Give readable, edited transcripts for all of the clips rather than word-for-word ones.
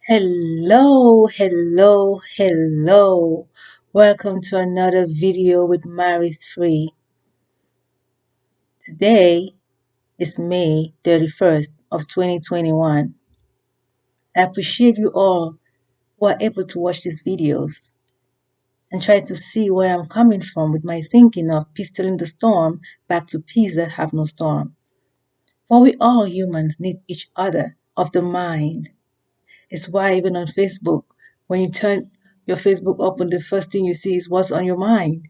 Hello, hello, hello. Welcome to another video with Mary's Free. Today is May 31st of 2021. I appreciate you all who are able to watch these videos and try to see where I'm coming from with my thinking of peace still in the storm back to peace that have no storm. For we all humans need each other of the mind. It's why even on Facebook, when you turn your Facebook open, the first thing you see is what's on your mind.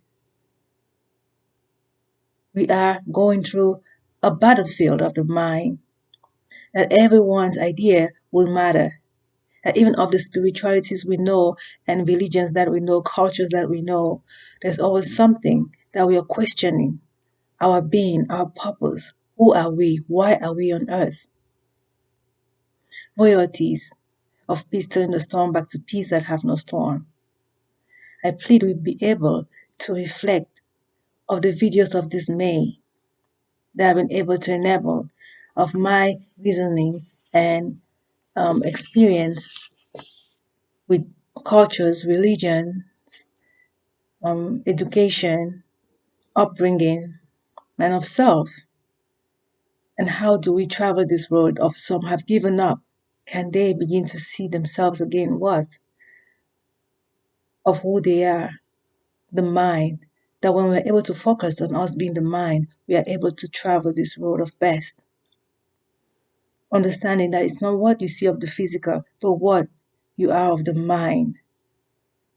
We are going through a battlefield of the mind, that everyone's idea will matter, that even of the spiritualities we know and religions that we know, cultures that we know, there's always something that we are questioning, our being, our purpose. Who are we? Why are we on earth? Royalties of peace still in the storm back to peace that have no storm. I plead we be able to reflect of the videos of this May that I've been able to enable of my reasoning and experience with cultures, religions, education, upbringing, and of self. And how do we travel this road of some have given up? Can they begin to see themselves again worth of who they are, the mind, that when we're able to focus on us being the mind, we are able to travel this road of best. Understanding that it's not what you see of the physical, but what you are of the mind.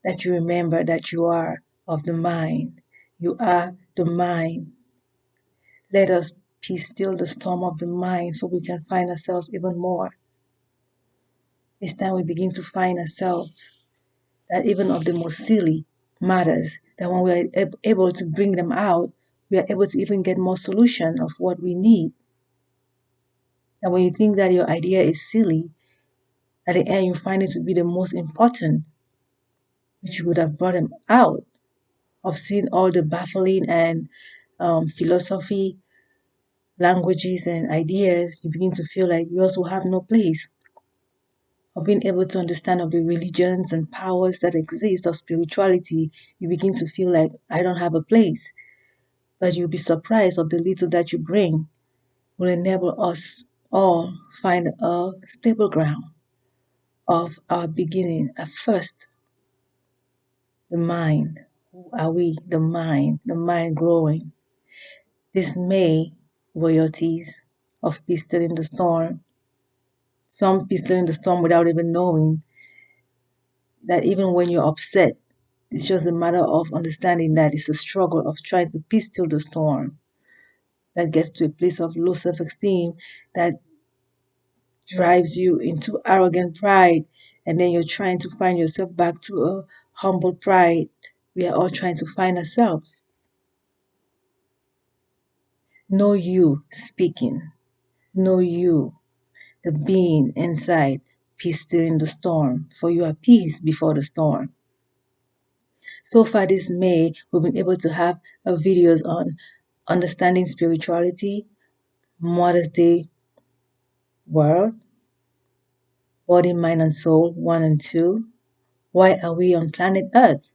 That you remember that you are of the mind. You are the mind. Let us peace still the storm of the mind so we can find ourselves even more. It's time we begin to find ourselves that even of the most silly matters, that when we are able to bring them out, we are able to even get more solution of what we need. And when you think that your idea is silly, at the end you find it to be the most important, which you would have brought them out of seeing all the baffling and philosophy, languages, and ideas. You begin to feel like you also have no place. Of being able to understand of the religions and powers that exist of spirituality, you begin to feel like I don't have a place. But you'll be surprised of the little that you bring will enable us all find a stable ground of our beginning at first. The mind. Who are we? The mind growing. This May, royalties of peace still in the storm. Some peace still in the storm without even knowing that even when you're upset, it's just a matter of understanding that it's a struggle of trying to peace still the storm. That gets to a place of low self-esteem that drives you into arrogant pride, and then you're trying to find yourself back to a humble pride. We are all trying to find ourselves. Know you speaking. Know you, the being inside, peace still in the storm, for you are peace before the storm. So far this May, we've been able to have videos on understanding spirituality, Mother's Day world, body, mind, and soul, 1 and 2. Why are we on planet Earth?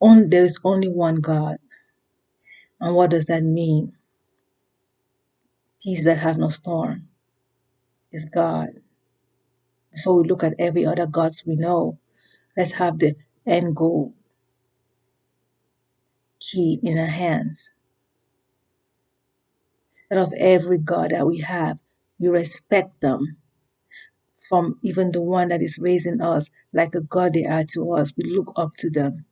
There is only one God. And what does that mean? Peace that have no storm is God. Before we look at every other gods we know, let's have the end goal key in our hands. That of every God that we have, we respect them. From even the one that is raising us like a God they are to us, we look up to them.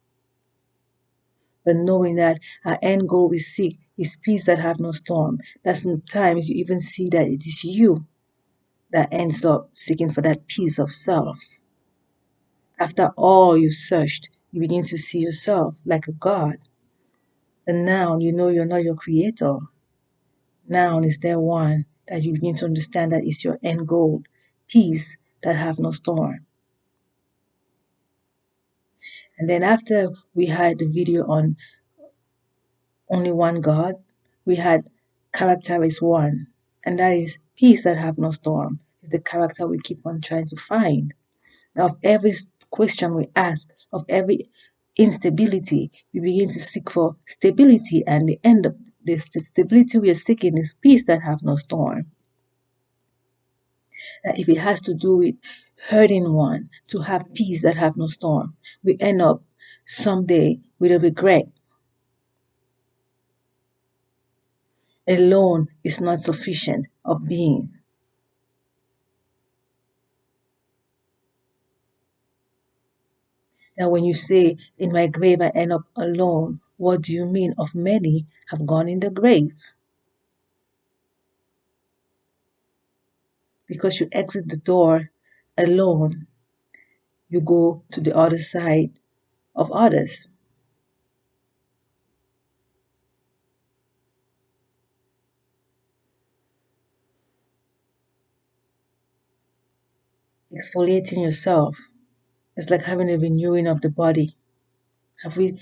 But knowing that our end goal we seek is peace that have no storm, that sometimes you even see that it is you that ends up seeking for that peace of self. After all you've searched, you begin to see yourself like a God. And now you know you're not your creator. Now is there one that you begin to understand that is your end goal, peace that have no storm. And then after we had the video on only one God, we had character is one, and that is peace that have no storm. It's the character we keep on trying to find. Now, of every question we ask, of every instability, we begin to seek for stability, and the end of this the stability we are seeking is peace that have no storm. That if it has to do with hurting one to have peace that have no storm, we end up someday with a regret. Alone is not sufficient of being. Now, when you say, in my grave I end up alone, what do you mean? Of many have gone in the grave. Because you exit the door alone, you go to the other side of others. Exfoliating yourself is like having a renewing of the body. Have we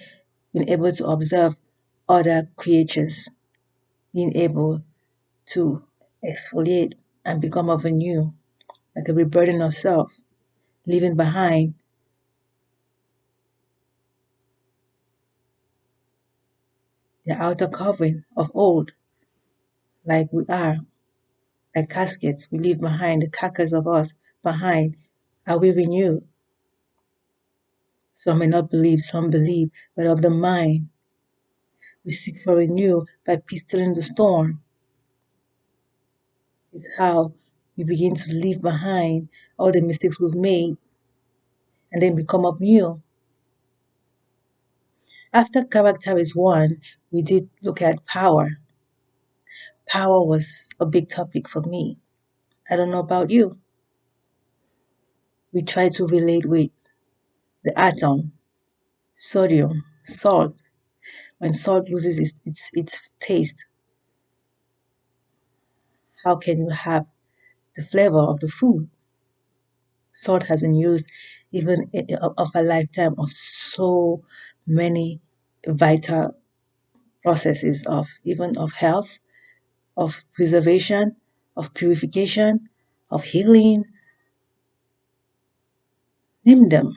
been able to observe other creatures being able to exfoliate and become of a new, like a rebirthing of self, leaving behind the outer covering of old, like we are, like caskets, we leave behind the carcass of us behind. Are we renewed? Some may not believe, some believe, but of the mind, we seek for renewal by pistoling the storm. It's how we begin to leave behind all the mistakes we've made and then become up new. After character is one, we did look at power. Power was a big topic for me. I don't know about you. We try to relate with the atom, sodium, salt. When salt loses its taste, how can you have the flavor of the food? Salt has been used even of a lifetime of so many vital processes of even of health, of preservation, of purification, of healing. Name them.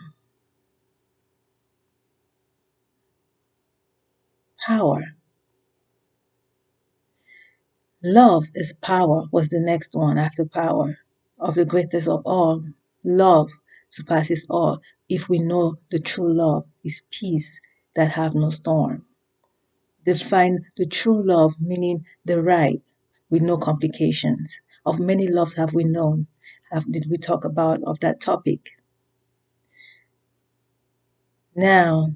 Power. Love is power was the next one after power. Of the greatest of all, love surpasses all. If we know the true love is peace that have no storm. Define the true love, meaning the right, with no complications. Of many loves have we known? Did we talk about of that topic? Now,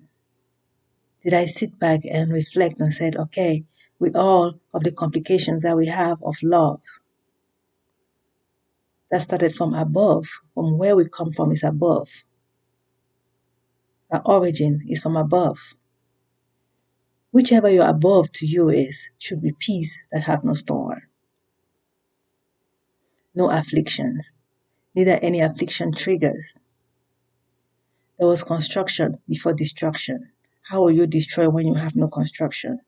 did I sit back and reflect and said, okay, with all of the complications that we have of love, that started from above, from where we come from is above. Our origin is from above. Whichever your above to you is, should be peace that have no storm. No afflictions, neither any affliction triggers. There was construction before destruction. How will you destroy when you have no construction?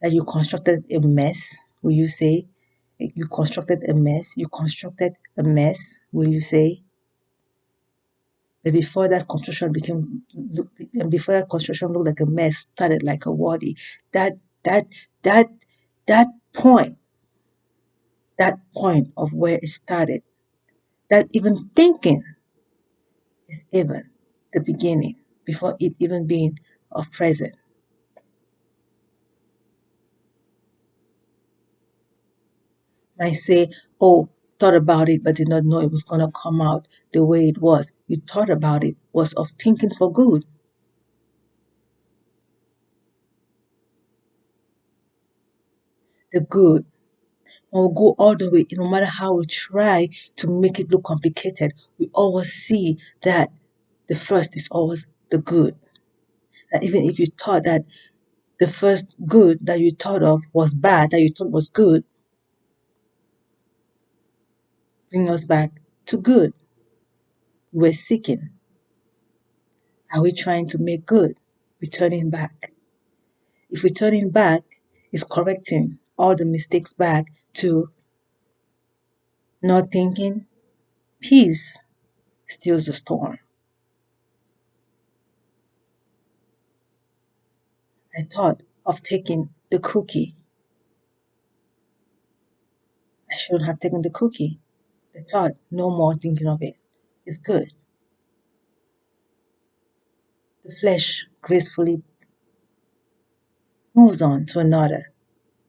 That you constructed a mess, will you say? You constructed a mess. You constructed a mess, will you say? But before that construction looked like a mess, started like a wadi. That that that that point, that point of where it started, that even thinking is even the beginning before it even being of present. I say, oh, thought about it but did not know it was gonna come out the way it was. You thought about it was of thinking for good. The good. And we'll go all the way, no matter how we try to make it look complicated, we always see that the first is always the good. That even if you thought that the first good that you thought of was bad, that you thought was good, bring us back to good. We're seeking. Are we trying to make good? We're turning back. If we're turning back, it's correcting all the mistakes back to not thinking, peace stills the storm. I thought of taking the cookie. I shouldn't have taken the cookie. I thought, no more thinking of it. It's good. The flesh gracefully moves on to another,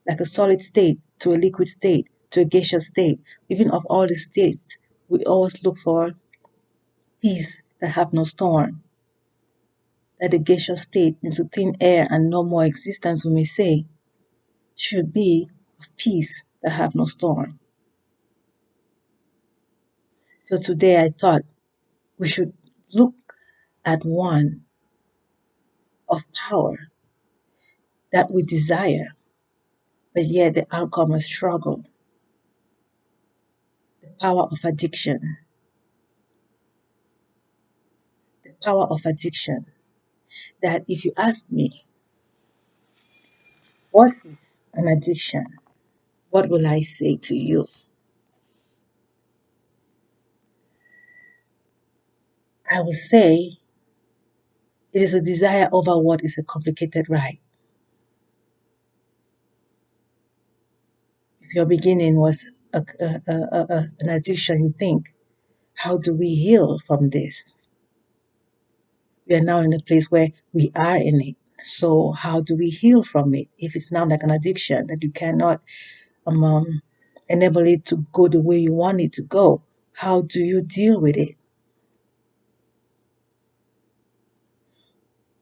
like a solid state to a liquid state to a gaseous state. Even of all the states, we always look for peace that have no storm. That the gaseous state into thin air and no more existence, we may say, should be of peace that have no storm. So today I thought we should look at one of power that we desire, but yet the outcome is struggle. The power of addiction. The power of addiction. That if you ask me, what is an addiction? What will I say to you? I will say it is a desire over what is a complicated right. If your beginning was an addiction, you think, how do we heal from this? We are now in a place where we are in it. So how do we heal from it? If it's now like an addiction that you cannot enable it to go the way you want it to go, how do you deal with it?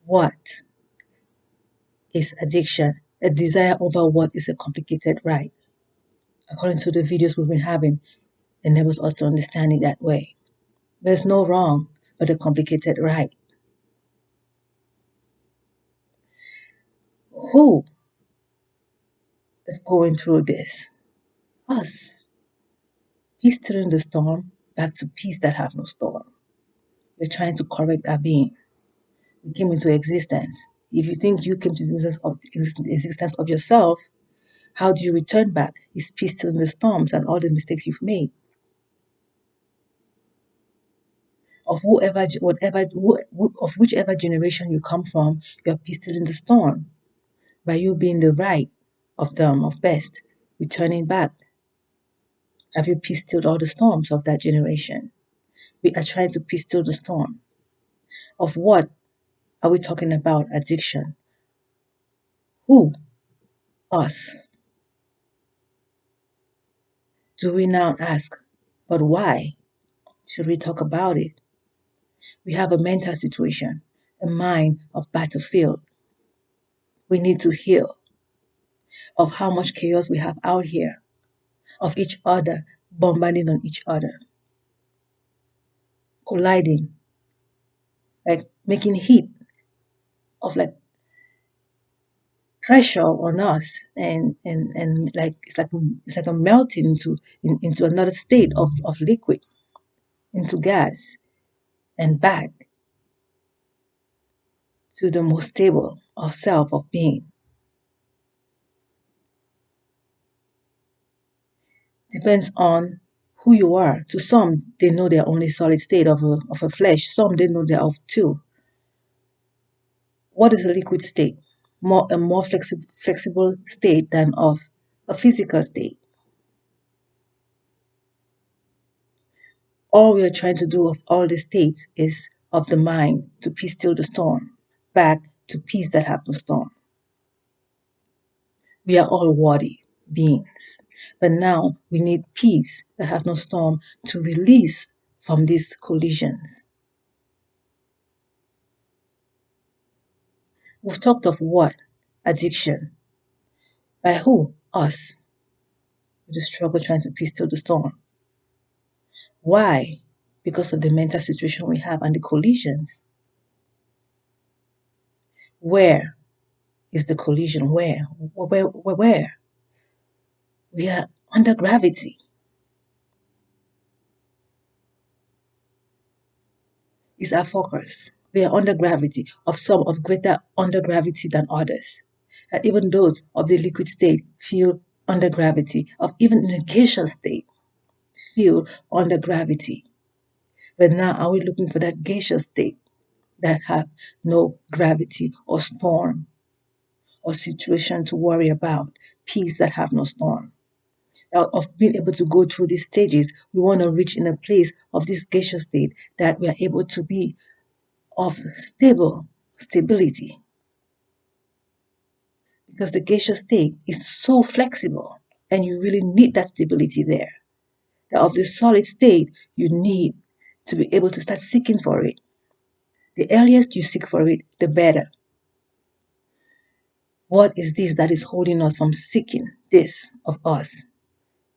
What is addiction? A desire over what is a complicated right. According to the videos we've been having, enables us to understand it that way. There's no wrong but a complicated right. Who is going through this? Us. Peace during the storm, back to peace that have no storm. We're trying to correct our being. We came into existence. If you think you came to the existence of yourself, how do you return back? Is peace during the storms and all the mistakes you've made? Of whichever generation you come from, you are peace still in the storm. By you being the right of them, of best, returning back. Have you peace stilled all the storms of that generation? We are trying to peace still the storm. Of what are we talking about? Addiction. Who? Us. Do we now ask, but why should we talk about it? We have a mental situation, a mind of battlefield. We need to heal of how much chaos we have out here, of each other, bombarding on each other, colliding, like making heat of like pressure on us and like it's like a melting into another state of liquid, into gas and back to the most stable of self of being. Depends on who you are. To some, they know they're only solid state of a flesh. Some they know they're of two. What is a liquid state? A more flexible state than of a physical state. All we are trying to do of all the states is of the mind to peace still the storm, back to peace that have no storm. We are all worthy beings, but now we need peace that have no storm to release from these collisions. We've talked of what? Addiction. By who? Us. With the struggle trying to peace still the storm. Why? Because of the mental situation we have and the collisions. Where is the collision? Where? Where? We are under gravity. Is our focus. We are under gravity, of some of greater under gravity than others. And even those of the liquid state feel under gravity, of even in a gaseous state, feel under gravity. But now are we looking for that gaseous state that have no gravity or storm or situation to worry about, peace that have no storm? Of being able to go through these stages, we want to reach in a place of this gaseous state that we are able to be of stability, because the gaseous state is so flexible and you really need that stability there. That of the solid state, you need to be able to start seeking for it. The earliest you seek for it, the better. What is this that is holding us from seeking this of us?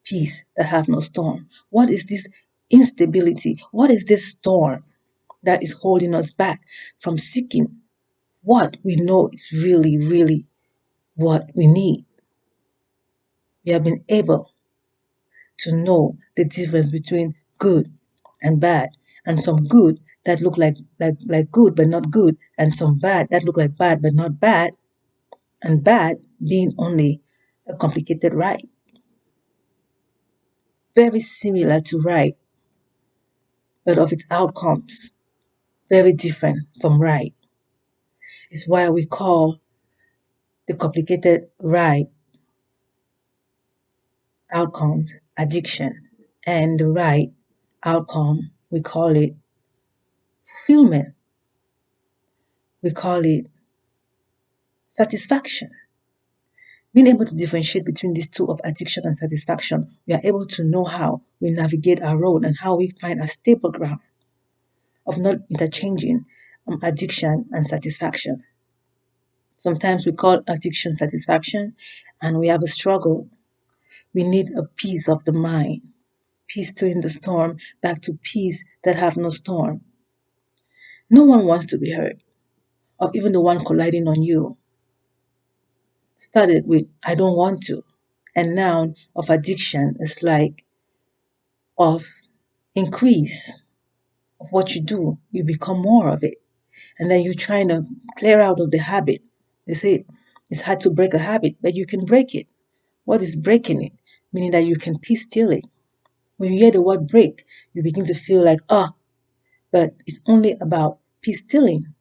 Peace that have no storm. What is this instability? What is this storm that is holding us back from seeking what we know is really, really what we need? We have been able to know the difference between good and bad, and some good that look like good but not good, and some bad that look like bad but not bad, and bad being only a complicated right. Very similar to right, but of its outcomes very different from right. It's why we call the complicated right outcomes addiction, and the right outcome we call it fulfillment. We call it satisfaction. Being able to differentiate between these two of addiction and satisfaction, we are able to know how we navigate our road and how we find a stable ground of not interchanging addiction and satisfaction. Sometimes we call addiction satisfaction and we have a struggle. We need a peace of the mind, peace during the storm, back to peace that have no storm. No one wants to be hurt, or even the one colliding on you. Started with, I don't want to. And now of addiction is like of increase of what you do, you become more of it. And then you're trying to clear out of the habit. They say it's hard to break a habit, but you can break it. What is breaking it? Meaning that you can peace steal it. When you hear the word break, you begin to feel like, but it's only about peace stealing.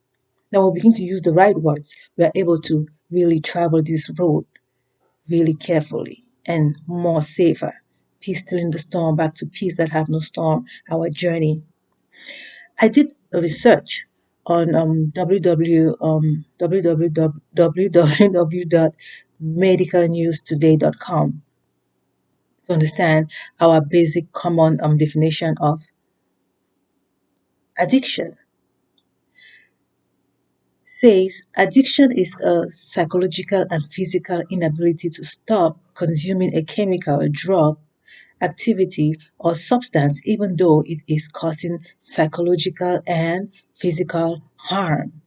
Now we begin to use the right words. We are able to really travel this road really carefully and more safer. Peace stealing the storm, back to peace that have no storm, our journey. I did a research on www.medicalnewstoday.com to understand our basic common definition of addiction. Says addiction is a psychological and physical inability to stop consuming a chemical, a drug, activity, or substance, even though it is causing psychological and physical harm.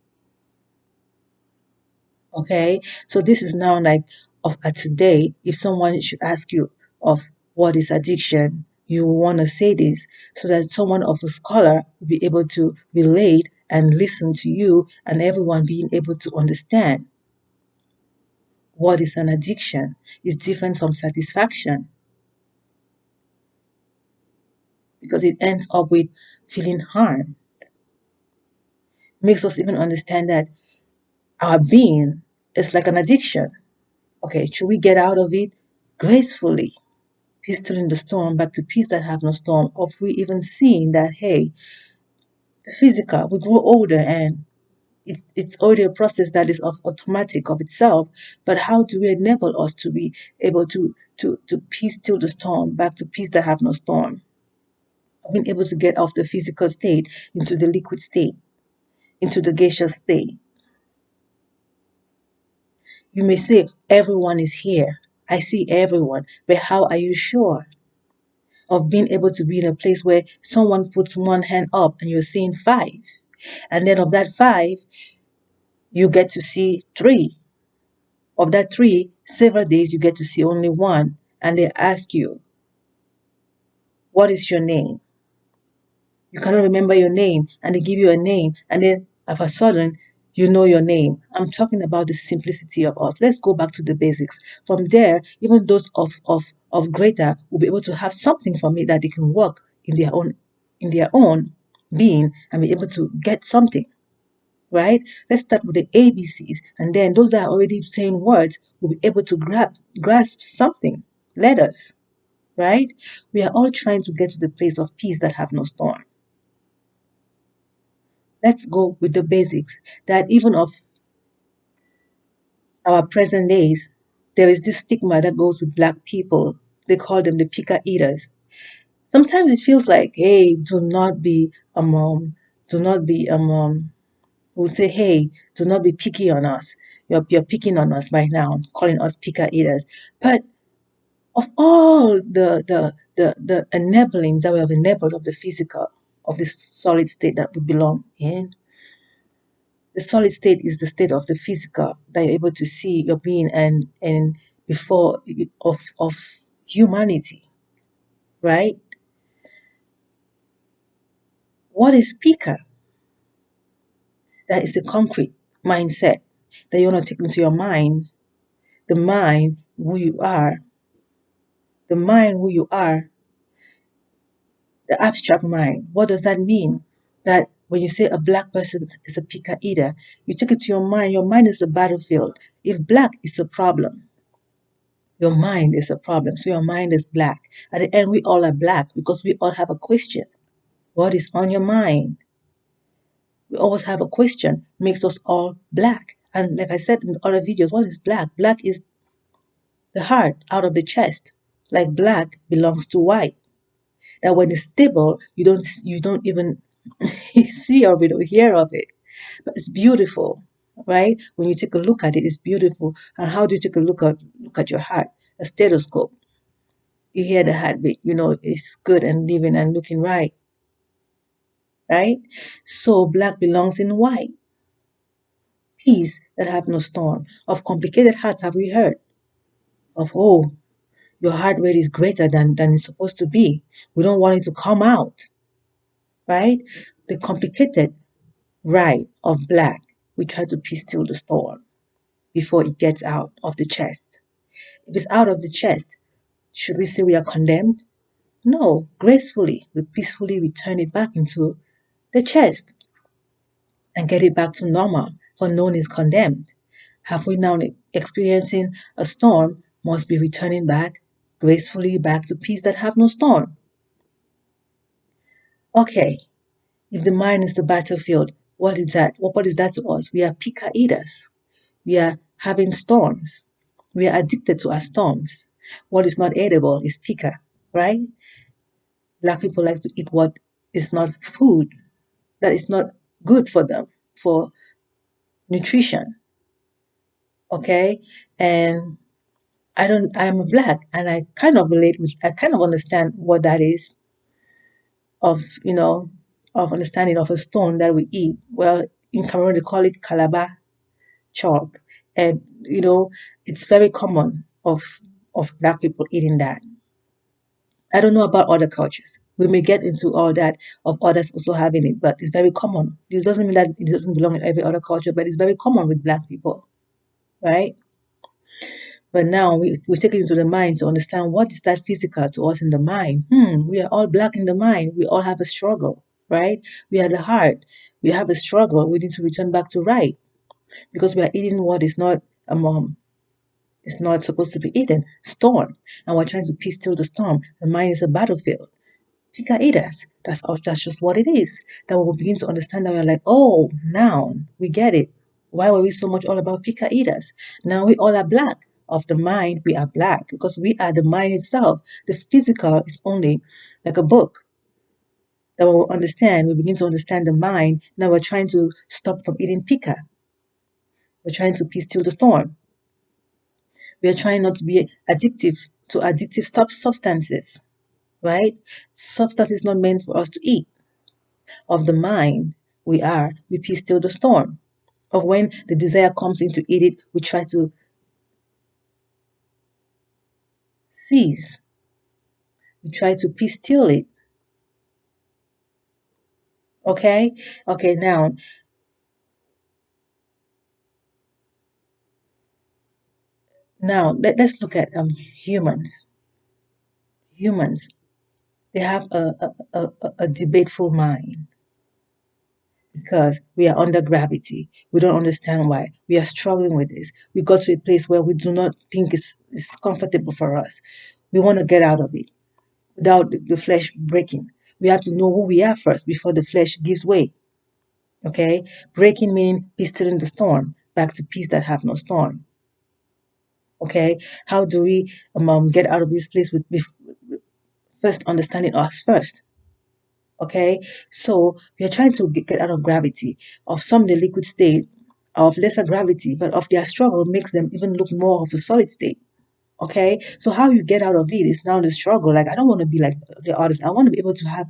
Okay, so this is now like of today. If someone should ask you of what is addiction, you want to say this so that someone of a scholar will be able to relate and listen to you, and everyone being able to understand what is an addiction is different from satisfaction, because it ends up with feeling harm. Makes us even understand that our being is like an addiction. Okay, should we get out of it gracefully? Peace during the storm, back to peace that have no storm. Of we even seeing that, hey, the physical, we grow older and it's already a process that is automatic of itself. But how do we enable us to be able to peace still the storm, back to peace that have no storm? Being able to get off the physical state into the liquid state, into the gaseous state. You may say, everyone is here. I see everyone. But how are you sure of being able to be in a place where someone puts one hand up and you're seeing five? And then of that five, you get to see three. Of that three, several days you get to see only one. And they ask you, what is your name? You cannot remember your name. And they give you a name. And then all of a sudden, You know your name. I'm talking about the simplicity of us. Let's go back to the basics. From there, even those of greater will be able to have something from it that they can work in their own being and be able to get something. Right? Let's start with the ABCs, and then those that are already saying words will be able to grasp something. Letters, right? We are all trying to get to the place of peace that have no storm. Let's go with the basics that even of our present days, there is this stigma that goes with black people. They call them the picker eaters. Sometimes it feels like, hey, do not be a mom, do not be a mom. We'll say, hey, do not be picky on us. You're picking on us right now, calling us picker eaters. But of all the enablings that we have enabled of the physical, of this solid state that we belong in, the solid state is the state of the physical that you're able to see your being and before of humanity, right? What is picker? That is a concrete mindset that you want to take into your mind, the mind who you are, the mind who you are, the abstract mind. What does that mean? That when you say a black person is a picker eater, you take it to your mind is a battlefield. If black is a problem, your mind is a problem. So your mind is black. At the end, we all are black because we all have a question. What is on your mind? We always have a question, makes us all black. And like I said in other videos, what is black? Black is the heart out of the chest. Like black belongs to white. That when it's stable, you don't even see of it or hear of it. But it's beautiful, right? When you take a look at it, it's beautiful. And how do you take a look at your heart? A stethoscope. You hear the heartbeat, you know it's good and living and looking right, right? So black belongs in white. Peace that have no storm. Of complicated hearts have we heard? Of your heart rate is greater than it's supposed to be. We don't want it to come out, right? The complicated right of black, we try to peace still the storm before it gets out of the chest. If it's out of the chest, should we say we are condemned? No, gracefully, we peacefully return it back into the chest and get it back to normal, for none is condemned. Have we now experiencing a storm, must be returning back gracefully back to peace that have no storm. Okay, if the mind is the battlefield, what is that? What is that to us? We are picker eaters. We are having storms. We are addicted to our storms. What is not edible is picker, right? Black people like to eat what is not food, that is not good for them, for nutrition. Okay? And I'm black and I kind of I kind of understand what that is of, of understanding of a stone that we eat. Well, in Cameroon, they call it calabar chalk. And, it's very common of black people eating that. I don't know about other cultures. We may get into all that of others also having it, but it's very common. This doesn't mean that it doesn't belong in every other culture, but it's very common with black people, right? But now we take it into the mind to understand what is that physical to us in the mind. We are all black in the mind. We all have a struggle, right? We are the heart. We have a struggle. We need to return back to right because we are eating what is not it's not supposed to be eaten. Storm, and we're trying to peace still the storm. The mind is a battlefield. Pick eaters. That's just what it is. That we begin to understand that we're like, oh, now we get it. Why were we so much all about picker eaters? Now we all are black. Of the mind, we are black because we are the mind itself. The physical is only like a book that we will understand. We begin to understand the mind. Now we're trying to stop from eating picker. We're trying to peace still the storm. We are trying not to be addictive to addictive substances, right? Substance is not meant for us to eat. Of the mind, we peace still the storm. Of when the desire comes in to eat it, we try to seize. We try to peace still it. Okay? Okay, now, Now let's look at humans. Humans, they have a debateful mind because we are under gravity. We don't understand why. We are struggling with this. We got to a place where we do not think it's comfortable for us. We want to get out of it without the flesh breaking. We have to know who we are first before the flesh gives way. Okay? Breaking means peace still in the storm, back to peace that have no storm. Okay? How do we get out of this place with first understanding us first? Okay, so we are trying to get out of gravity, of some the liquid state, of lesser gravity, but of their struggle makes them even look more of a solid state. Okay, so how you get out of it is now the struggle. Like, I don't want to be like the artist. I want to be able to have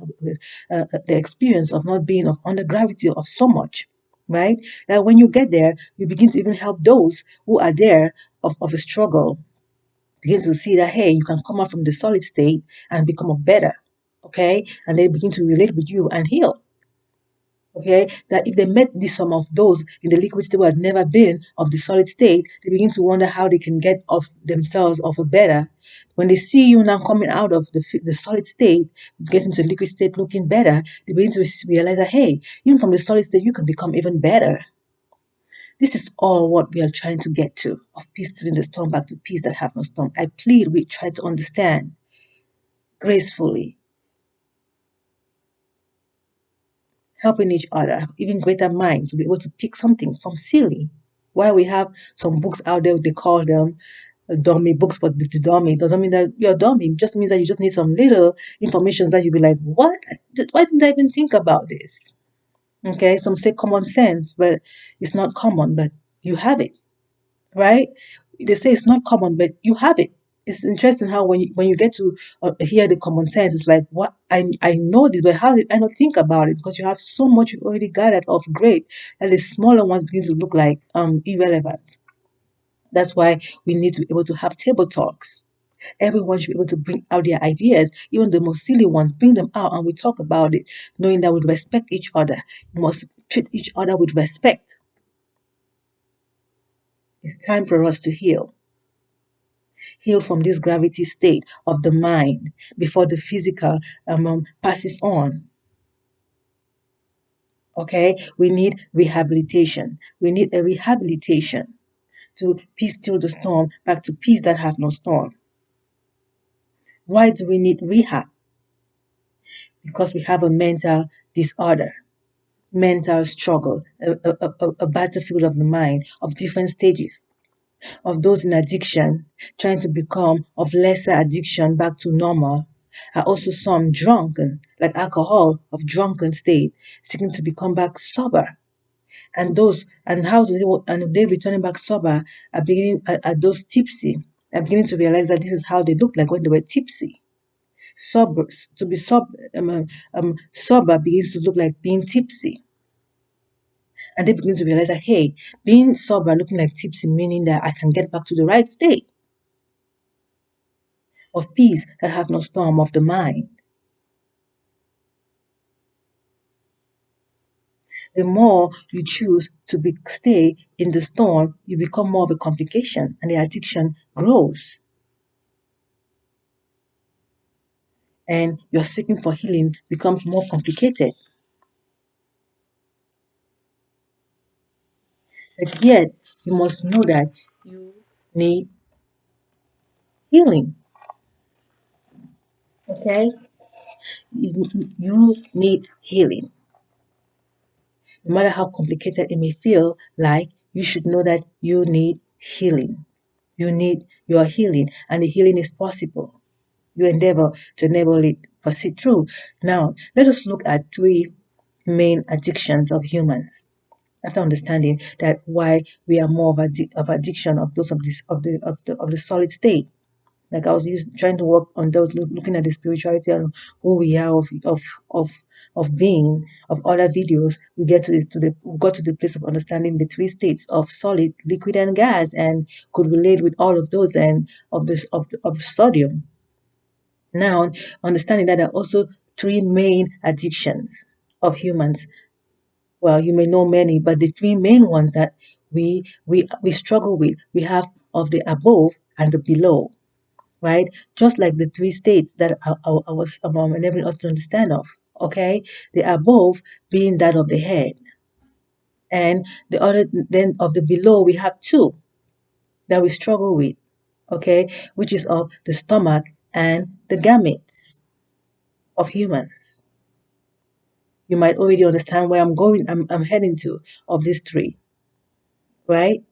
the experience of not being under gravity of so much, right? That when you get there, you begin to even help those who are there of a struggle, begin to see that, hey, you can come out from the solid state and become a better, okay? And they begin to relate with you and heal, okay? That if they met some of those in the liquid state who had never been of the solid state, they begin to wonder how they can get of themselves of a better. When they see you now coming out of the solid state, getting to the liquid state looking better, they begin to realize that, hey, even from the solid state, you can become even better. This is all what we are trying to get to, of peace still in the storm, back to peace that have no storm. I plead we try to understand gracefully, helping each other, even greater minds to be able to pick something from silly. While we have some books out there, they call them dummy books for the dummy. It doesn't mean that you're dummy. It just means that you just need some little information that you'll be like, what? Why didn't I even think about this? Okay, some say common sense, but it's not common, but you have it, right? They say it's not common, but you have it. It's interesting how when you get to hear the common sense, it's like, what, I know this, but how did I not think about it? Because you have so much you already gathered of great that the smaller ones begin to look like irrelevant. That's why we need to be able to have table talks. Everyone should be able to bring out their ideas, even the most silly ones, bring them out and we talk about it, knowing that we respect each other. We must treat each other with respect. It's time for us to heal. Heal from this gravity state of the mind before the physical passes on. Okay, we need rehabilitation. We need a rehabilitation to peace still the storm, back to peace that have no storm. Why do we need rehab? Because we have a mental disorder, mental struggle, a battlefield of the mind of different stages. Of those in addiction, trying to become of lesser addiction back to normal, are also some drunken, like alcohol, of drunken state, seeking to become back sober. And those, and how do they, and they returning back sober, are beginning, are those tipsy, are beginning to realize that this is how they looked like when they were tipsy. Sober, to be sober begins to look like being tipsy. And they begin to realize that, hey, being sober, looking like tipsy, meaning that I can get back to the right state of peace that have no storm of the mind. The more you choose to stay in the storm, you become more of a complication and the addiction grows. And your seeking for healing becomes more complicated. But yet, you must know that you need healing. Okay? You need healing. No matter how complicated it may feel like, you should know that you need healing. You need your healing, and the healing is possible. You endeavor to enable it proceed through. Now, let us look at three main addictions of humans. After understanding that why we are more of addiction of those of this of the solid state. Like I was trying to work on those, looking at the spirituality and who we are of being. Of other videos, we get we got to the place of understanding the three states of solid, liquid, and gas, and could relate with all of those and of this of sodium. Now, understanding that there are also three main addictions of humans. Well, you may know many, but the three main ones that we struggle with. We have of the above and the below, right? Just like the three states that I was enabling us to understand of, okay? The above being that of the head, and the other, then of the below, we have two that we struggle with, okay? Which is of the stomach and the gametes of humans. You might already understand where I'm heading to of these three, right?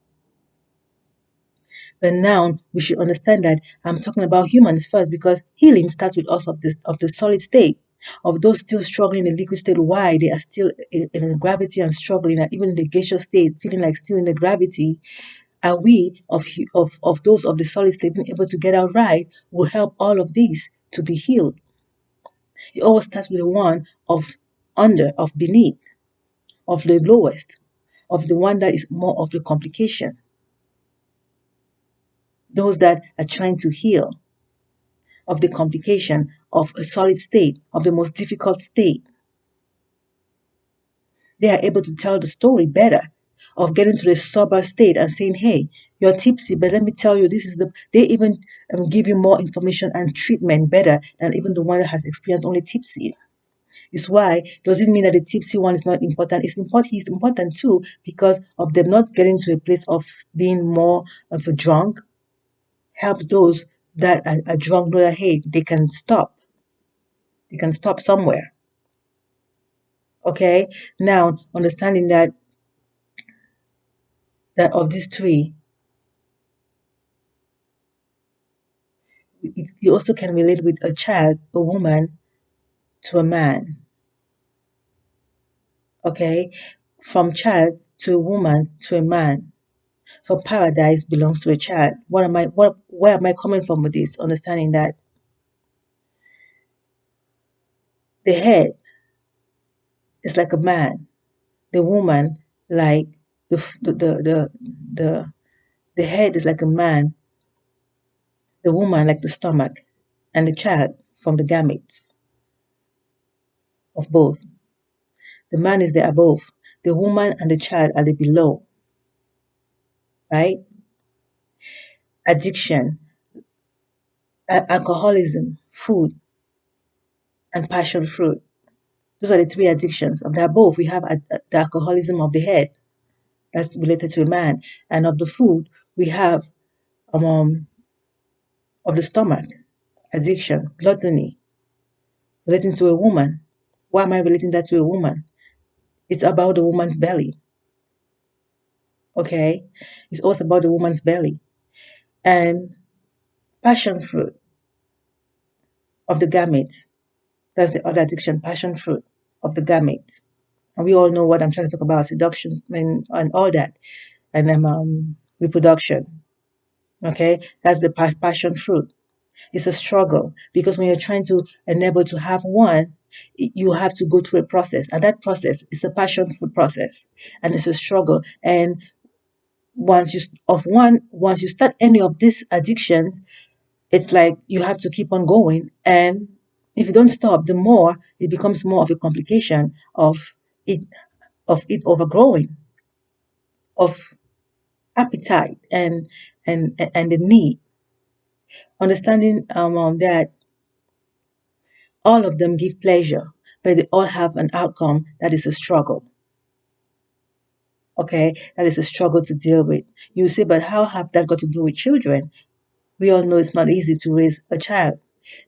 But now we should understand that I'm talking about humans first, because healing starts with us of the solid state, of those still struggling in the liquid state. Why they are still in the gravity and struggling, and even in the gaseous state, feeling like still in the gravity. Are we of those of the solid state being able to get out right will help all of these to be healed. It always starts with the one of under, of beneath, of the lowest, of the one that is more of the complication. Those that are trying to heal, of the complication of a solid state, of the most difficult state. They are able to tell the story better, of getting to the sober state and saying, hey, you're tipsy, but let me tell you, this is they even give you more information and treatment better than even the one that has experienced only tipsy. It's why, does it mean that the tipsy one is not important? It's important, he's important too, because of them not getting to a place of being more of a drunk, helps those that are drunk know that, hey, they can stop. They can stop somewhere. Okay? Now, understanding that of these three, you also can relate with a child, a woman, to a man. Okay? From child to a woman to a man. For paradise belongs to a child. Where am I coming from with this? Understanding that the head is like a man, the woman like the head is like a man, the woman like the stomach, and the child from the gametes of both. The man is the above, the woman and the child are the below, right? Addiction, alcoholism, food, and passion fruit. Those are the three addictions. Of the above, we have the alcoholism of the head, that's related to a man, and of the food, we have of the stomach, addiction, gluttony, relating to a woman. Why am I relating that to a woman? It's about the woman's belly. Okay? It's also about the woman's belly. And passion fruit of the gametes. That's the other addiction, passion fruit of the gametes. And we all know what I'm trying to talk about, seduction and all that. And reproduction. Okay? That's the passion fruit. It's a struggle, because when you're trying to enable to have one, you have to go through a process, and that process is a passion fruit process, and it's a struggle. And once you start any of these addictions, it's like you have to keep on going, and if you don't stop, the more it becomes more of a complication it of it overgrowing, of appetite and the need. Understanding that all of them give pleasure, but they all have an outcome that is a struggle. Okay, that is a struggle to deal with. You say, but how have that got to do with children? We all know it's not easy to raise a child.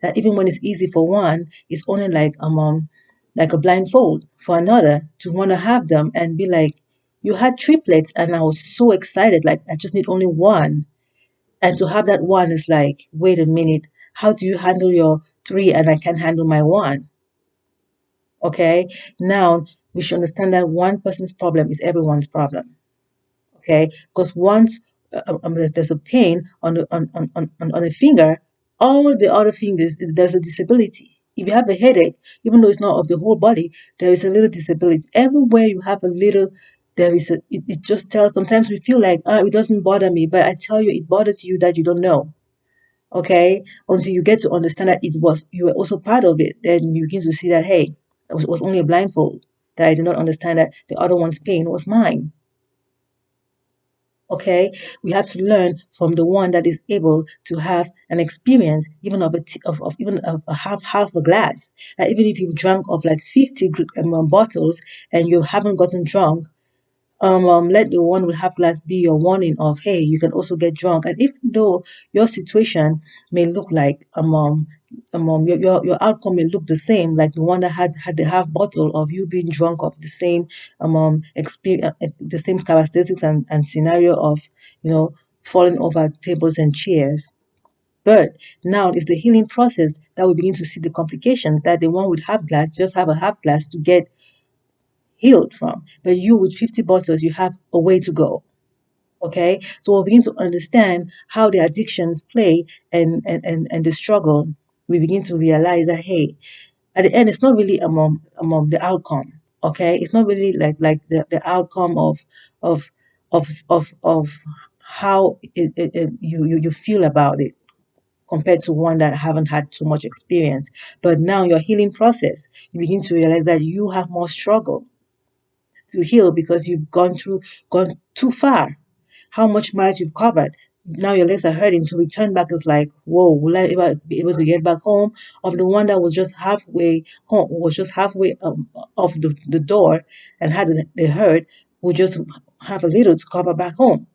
That even when it's easy for one, it's only like a blindfold for another to want to have them and be like, you had triplets and I was so excited, like I just need only one. And to have that one is like, wait a minute, how do you handle your three and I can't handle my one? Okay, now we should understand that one person's problem is everyone's problem. Okay, because once there's a pain on a finger, all the other fingers, there's a disability. If you have a headache, even though it's not of the whole body, there is a little disability. Everywhere you have a little, there is it just tells. Sometimes we feel like, it doesn't bother me, but I tell you, it bothers you that you don't know. Okay, until you get to understand that you were also part of it, then you begin to see that, hey, it was only a blindfold, that I did not understand that the other one's pain was mine. Okay, we have to learn from the one that is able to have an experience even of even a half a glass. Even if you've drunk of like 50 bottles and you haven't gotten drunk, let the one with half glass be your warning of, hey, you can also get drunk. And even though your situation may look like your outcome may look the same, like the one that had the half bottle of you being drunk of the same experience, the same characteristics and scenario of, falling over tables and chairs. But now it's the healing process that we begin to see the complications that the one with half glass just have a half glass to get healed from. But you with 50 bottles, you have a way to go. Okay, so we'll begin to understand how the addictions play and the struggle. We begin to realize that, hey, at the end, it's not really among the outcome. Okay, it's not really like the outcome of of how you feel about it compared to one that haven't had too much experience. But now your healing process, you begin to realize that you have more struggle to heal because you've gone too far. How much miles you've covered. Now your legs are hurting. To return back is like, whoa, will I ever be able to get back home? Of the one that was just halfway home, was just halfway off the door and had the hurt, will just have a little to cover back home.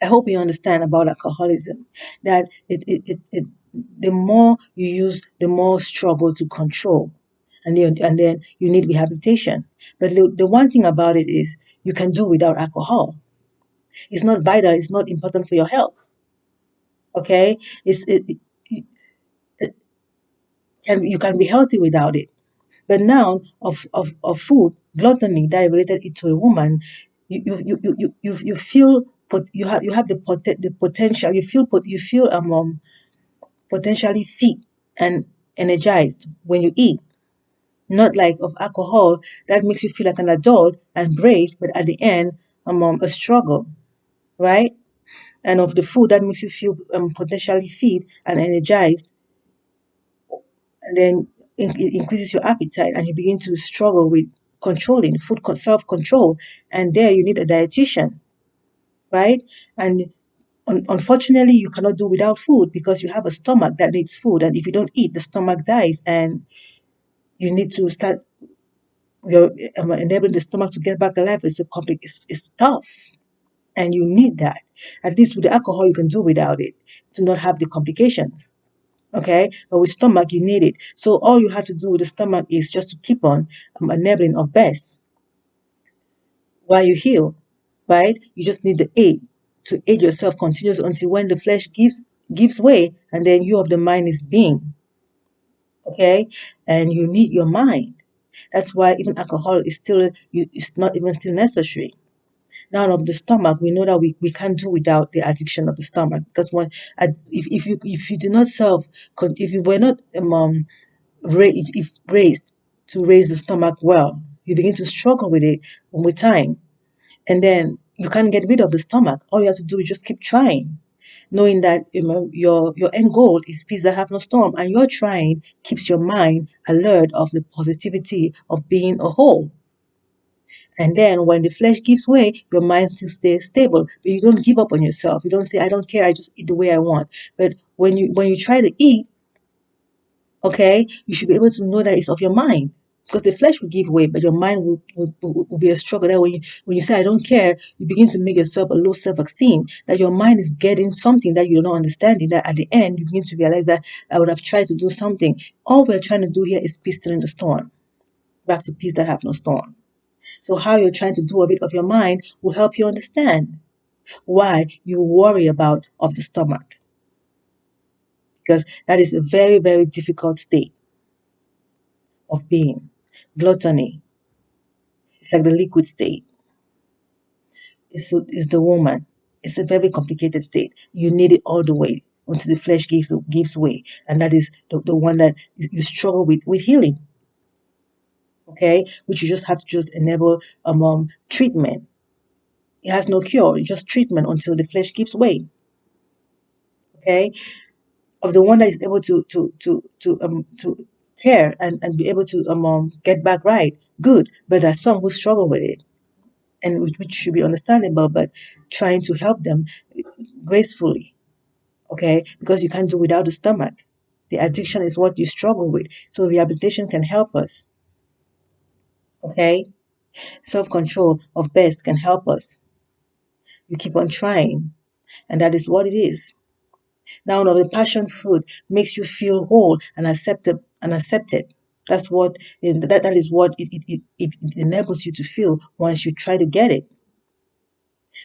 I hope you understand about alcoholism that the more you use, the more struggle to control. And then you need rehabilitation. But the one thing about it is you can do without alcohol. It's not vital, it's not important for your health. Okay? It you can be healthy without it. But now of food, gluttony that related it to a woman, you feel you have the potential, you feel potentially fit and energized when you eat. Not like of alcohol that makes you feel like an adult and brave, but at the end, a struggle, right? And of the food that makes you feel potentially fit and energized, and then it increases your appetite, and you begin to struggle with controlling food, self-control, and there you need a dietitian, right? And unfortunately, you cannot do without food because you have a stomach that needs food, and if you don't eat, the stomach dies, and you need to start your enabling the stomach to get back alive. It's tough, and you need that. At least with the alcohol, you can do without it to not have the complications. Okay, but with stomach, you need it. So all you have to do with the stomach is just to keep on enabling of best while you heal, right? You just need the aid to aid yourself continuously until when the flesh gives way, and then you of the mind is being. Okay, and you need your mind. That's why even alcohol is still it's not even still necessary. Now of the stomach, we know that we can't do without the addiction of the stomach because if you do not if you were not if raised to raise the stomach well, you begin to struggle with it with time, and then you can't get rid of the stomach. All you have to do is just keep trying, knowing that your end goal is peace that have no storm, and your trying keeps your mind alert of the positivity of being a whole. And then when the flesh gives way, your mind still stays stable. But you don't give up on yourself. You don't say, I don't care, I just eat the way I want. But when you try to eat, okay, you should be able to know that it's of your mind. Because the flesh will give way, but your mind will be a struggle. That when you say I don't care, you begin to make yourself a low self-esteem. That your mind is getting something that you're not understanding. That at the end you begin to realize that I would have tried to do something. All we're trying to do here is peace still in the storm. Back to peace that have no storm. So how you're trying to do a bit of your mind will help you understand why you worry about of the stomach. Because that is a very, very difficult state of being. Gluttony. It's like the liquid state. It's the woman. It's a very complicated state. You need it all the way until the flesh gives way. And that is the one that you struggle with healing. Okay? Which you just have to just enable treatment. It has no cure. It's just treatment until the flesh gives way. Okay? Of the one that is able to care and be able to get back right, good. But there's some who struggle with it. and which should be understandable, but trying to help them gracefully, okay? Because you can't do without the stomach. The addiction is what you struggle with. So rehabilitation can help us, okay? Self-control of best can help us. You keep on trying, and that is what it is. Now, the passion fruit makes you feel whole and accepted. That's what that is what it enables you to feel once you try to get it.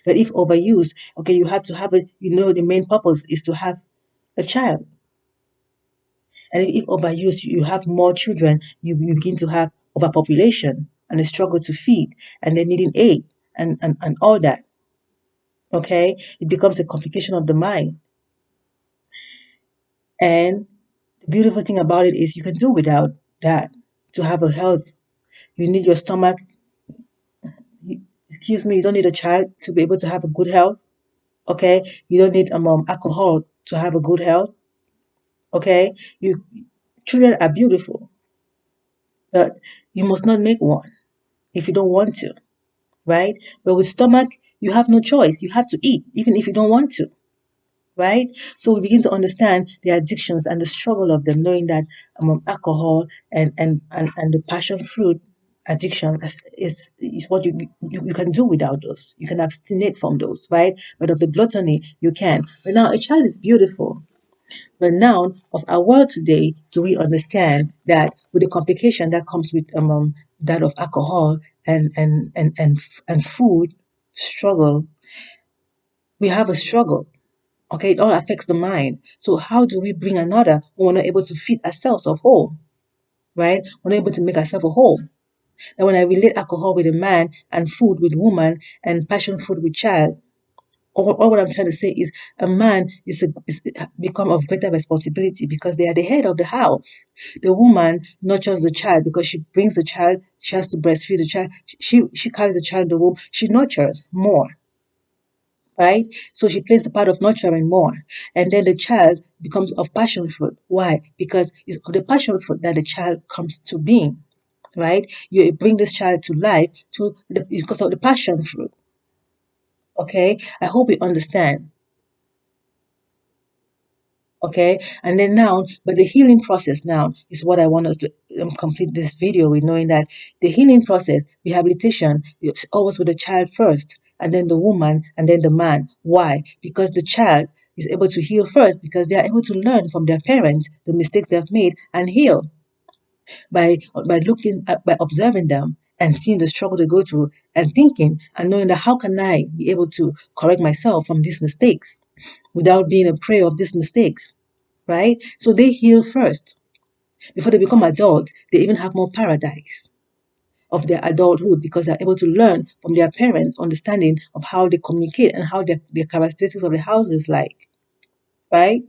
But if overused, okay, you have to have a, the main purpose is to have a child. And if overused, you have more children, you begin to have overpopulation and a struggle to feed and then needing aid and all that. Okay? It becomes a complication of the mind. And the beautiful thing about it is you can do without that to have a health. You need your stomach. Excuse me, you don't need a child to be able to have a good health. Okay? You don't need alcohol to have a good health. Okay? Children are beautiful, but you must not make one if you don't want to, right? But with stomach, you have no choice. You have to eat, even if you don't want to, right? So we begin to understand the addictions and the struggle of them, knowing that alcohol and the passion fruit addiction is what you can do without those. You can abstinate from those, right? But of the gluttony, you can. But now a child is beautiful. But now, of our world today, do we understand that with the complication that comes with that of alcohol and food struggle, we have a struggle. Okay, it all affects the mind. So how do we bring another when we're not able to feed ourselves a whole, right? We're not able to make ourselves a whole. Now, when I relate alcohol with a man and food with woman and passion fruit with child, all what I'm trying to say is a man is become of greater responsibility because they are the head of the house. The woman nurtures the child because she brings the child, she has to breastfeed the child, she carries the child in the womb, she nurtures more, right? So she plays the part of nurturing more. And then the child becomes of passion fruit. Why? Because it's the passion fruit that the child comes to being, right? You bring this child to life because of the passion fruit. Okay? I hope you understand. Okay, and then now, but the healing process now is what I want us to complete this video with, knowing that the healing process, rehabilitation, it's always with the child first, and then the woman, and then the man. Why? Because the child is able to heal first, because they are able to learn from their parents the mistakes they've made and heal by looking at, by observing them and seeing the struggle they go through and thinking and knowing that how can I be able to correct myself from these mistakes without being a prey of these mistakes, right? So they heal first. Before they become adults, they even have more paradise of their adulthood because they're able to learn from their parents' understanding of how they communicate and how their characteristics of the house is like, right?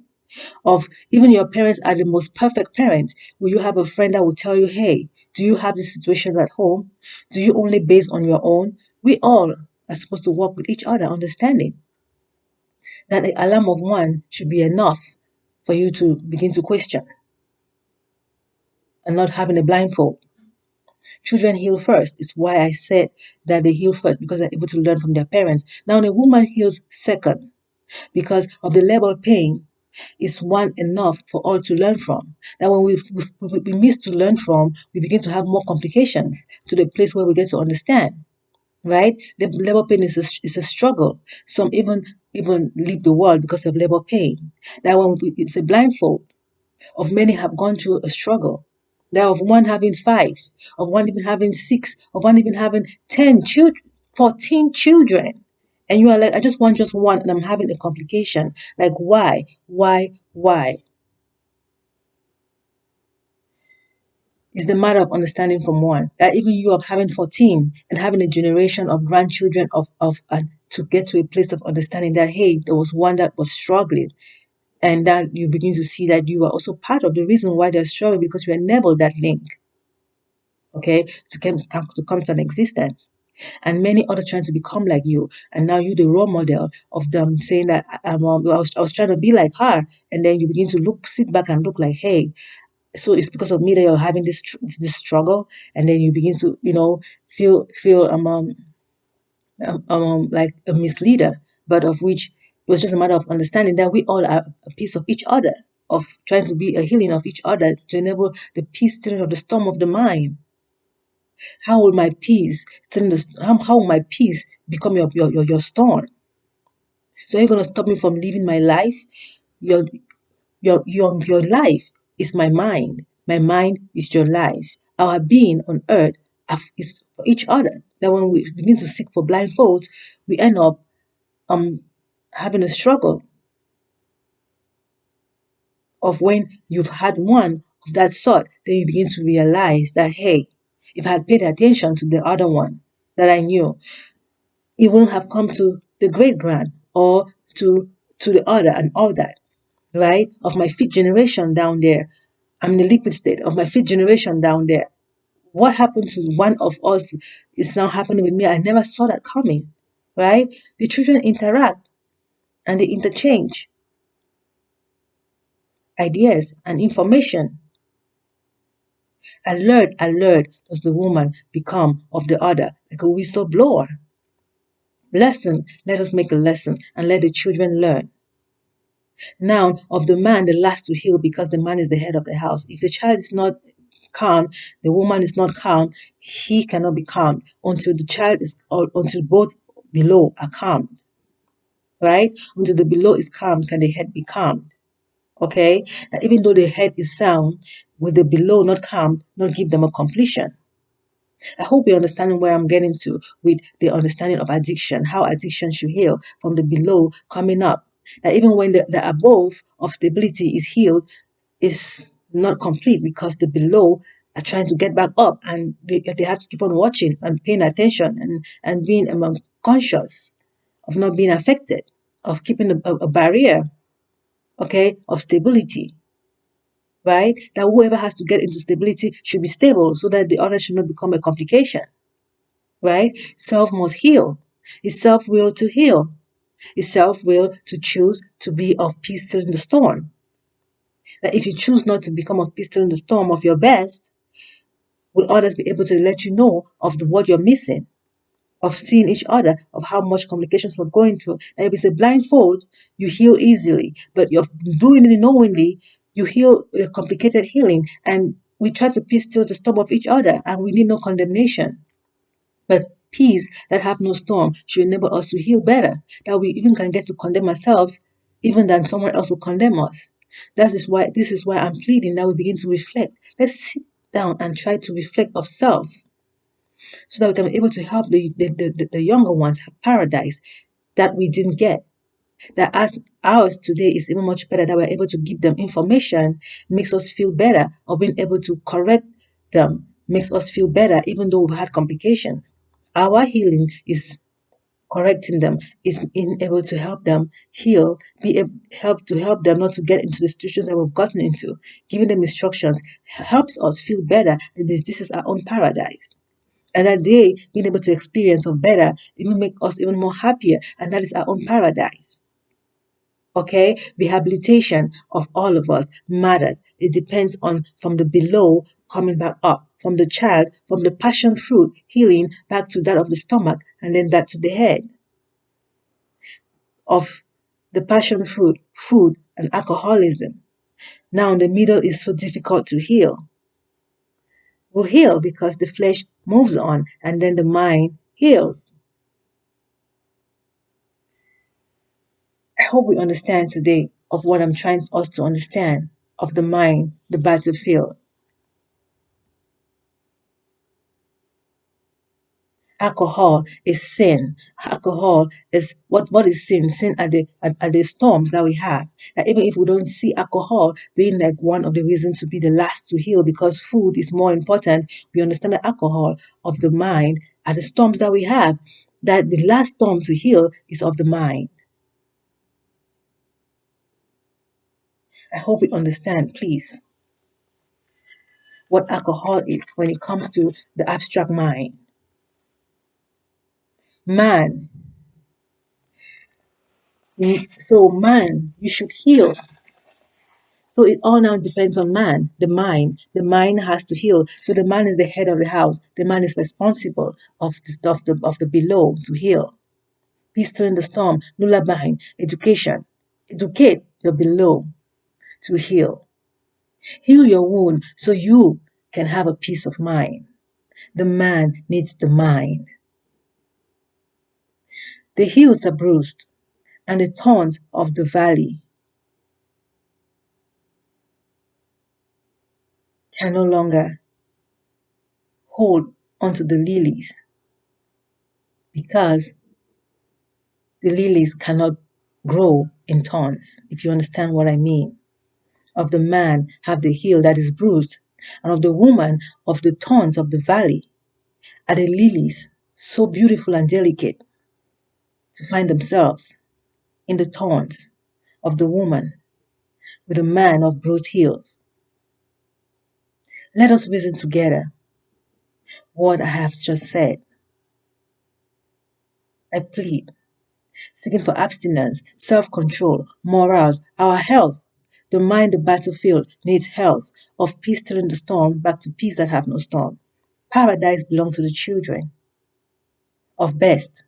Of even your parents are the most perfect parents. Will you have a friend that will tell you, hey, do you have this situation at home? Do you only base on your own? We all are supposed to work with each other, understanding that the alarm of one should be enough for you to begin to question and not having a blindfold. Children heal first. It's why I said that they heal first, because they're able to learn from their parents. Now, a woman heals second because of the labor pain is one enough for all to learn from. Now, when we miss to learn from, we begin to have more complications to the place where we get to understand. Right? The labor pain is a struggle. Some even leave the world because of labor pain. Now, it's a blindfold of many have gone through a struggle. Now, of one having 5, of one even having 6, of one even having 10 children, 14 children. And you are like, I just want just one, and I'm having a complication. Like, why? Why? It's the matter of understanding from one that even you of having 14 and having a generation of grandchildren to get to a place of understanding that, hey, there was one that was struggling, and that you begin to see that you are also part of the reason why they're struggling, because you enabled that link, okay, to come to an existence. And many others trying to become like you, and now you the role model of them, saying that I was trying to be like her, and then you begin to sit back and look like, hey, so it's because of me that you're having this struggle, and then you begin to feel like a misleader, but of which it was just a matter of understanding that we all are a piece of each other, of trying to be a healing of each other to enable the peace stilling of the storm of the mind. How will my peace how will my peace become your storm? So you're gonna stop me from living my life? Your your life is my mind. My mind is your life. Our being on earth is for each other. That when we begin to seek for blindfolds, we end up having a struggle of when you've had one of that sort, then you begin to realize that hey, if I had paid attention to the other one that I knew, it wouldn't have come to the great grand or to the other and all that, right? Of my fifth generation down there. I'm in the liquid state of my fifth generation down there. What happened to one of us is now happening with me. I never saw that coming, right? The children interact and they interchange ideas and information. Alert, alert does the woman become of the other, like a whistleblower. Lesson, let us make a lesson and let the children learn. Now, of the man, the last to heal because the man is the head of the house. If the child is not calm, the woman is not calm, he cannot be calm until the child is, or until both below are calm, right? Until the below is calm, can the head be calmed? Okay? That even though the head is sound, with the below not calm, not give them a completion. I hope you're understanding where I'm getting to with the understanding of addiction, how addiction should heal from the below coming up. That even when the above of stability is healed, is not complete because the below are trying to get back up and they have to keep on watching and paying attention and being conscious of not being affected, of keeping a barrier, okay, of stability, right? That whoever has to get into stability should be stable so that the other should not become a complication, right? Self must heal. It's self-will to heal. It's self-will to choose to be of peace in the storm. That if you choose not to become of peace in the storm of your best, will others be able to let you know of what you're missing, of seeing each other, of how much complications we're going through. Now, if it's a blindfold, you heal easily, but you're doing it knowingly, you heal a complicated healing, and we try to peace still the storm of each other, and we need no condemnation. But peace that have no storm should enable us to heal better, that we even can get to condemn ourselves even than someone else will condemn us. This is why I'm pleading that we begin to reflect. Let's sit down and try to reflect of self so that we can be able to help the younger ones have paradise that we didn't get. That as ours today is even much better, that we're able to give them information, makes us feel better, or being able to correct them makes us feel better, even though we've had complications. Our healing is correcting them, is being able to help them heal, help them not to get into the situations that we've gotten into. Giving them instructions helps us feel better, and this is our own paradise. And that they being able to experience of better even make us even more happier, and that is our own paradise. Okay, rehabilitation of all of us matters. It depends on from the below coming back up, from the child, from the passion fruit healing back to that of the stomach, and then that to the head. Of the passion fruit, food, and alcoholism. Now the middle is so difficult to heal. We'll heal because the flesh moves on, and then the mind heals. I hope we understand today of what I'm trying us to understand of the mind, the battlefield. Alcohol is sin. Alcohol is what is sin? Sin are the storms that we have. That even if we don't see alcohol being like one of the reasons to be the last to heal because food is more important, we understand that alcohol of the mind are the storms that we have. That the last storm to heal is of the mind. I hope we understand, please, what alcohol is when it comes to the abstract mind. Man, so man, you should heal. So it all now depends on man, the mind. The mind has to heal. So the man is the head of the house. The man is responsible of the stuff of the below to heal. Peace during the storm, lullaby, education. Educate the below to heal. Heal your wound so you can have a peace of mind. The man needs the mind. The hills are bruised, and the thorns of the valley can no longer hold onto the lilies, because the lilies cannot grow in thorns, if you understand what I mean. Of the man have the heel that is bruised, and of the woman of the thorns of the valley are the lilies, so beautiful and delicate, to find themselves in the thorns of the woman with a man of bruised heels. Let us reason together what I have just said. I plead, seeking for abstinence, self-control, morals, our health. The mind, the battlefield, needs health, of peace during the storm, back to peace that have no storm. Paradise belongs to the children of best,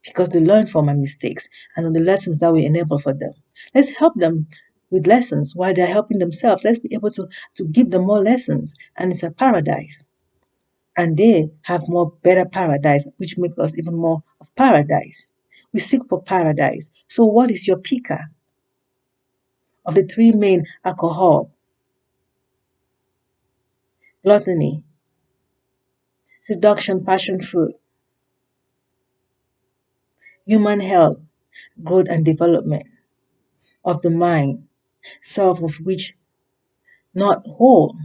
because they learn from our mistakes and on the lessons that we enable for them. Let's help them with lessons while they're helping themselves. Let's be able to give them more lessons, and it's a paradise. And they have more better paradise, which makes us even more of paradise. We seek for paradise. So what is your picker of the three main alcohol? Gluttony, seduction, passion fruit, human health, growth and development of the mind, self of which not whole.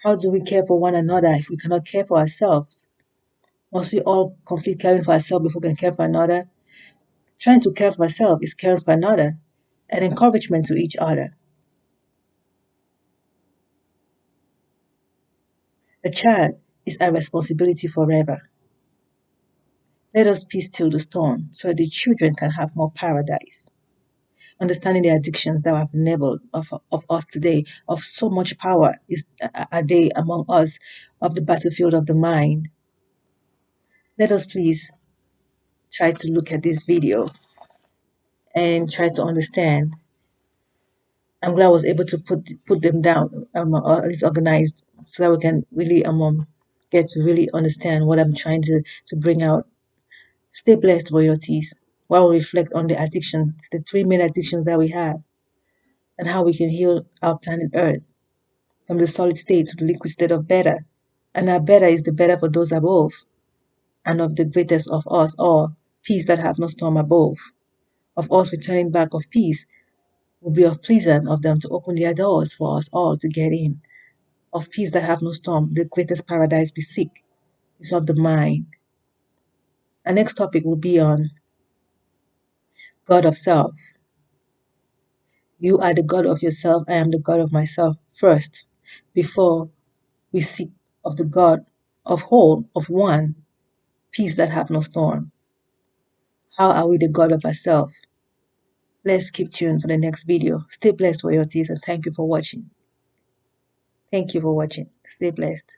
How do we care for one another if we cannot care for ourselves? Must we all complete caring for ourselves before we can care for another? Trying to care for ourselves is caring for another, and encouragement to each other. A child is our responsibility forever. Let us peace till the storm so that the children can have more paradise. Understanding the addictions that have enabled of us today, of so much power are they among us, of the battlefield of the mind. Let us please try to look at this video and try to understand. I'm glad I was able to put them down, or at least organized, so that we can really get to really understand what I'm trying to bring out. Stay blessed, royalties, while we reflect on the addictions, the three main addictions that we have, and how we can heal our planet Earth from the solid state to the liquid state of better. And our better is the better for those above, and of the greatest of us all, peace that have no storm above. Of us returning back of peace will be of pleasant of them to open their doors for us all to get in. Of peace that have no storm, the greatest paradise we seek is of the mind. Our next topic will be on God of self. You are the God of yourself, I am the God of myself first, before we seek of the God of whole, of one, peace that have no storm. How are we the God of ourselves? Let's keep tuned for the next video. Stay blessed, royalties, and thank you for watching. Thank you for watching. Stay blessed.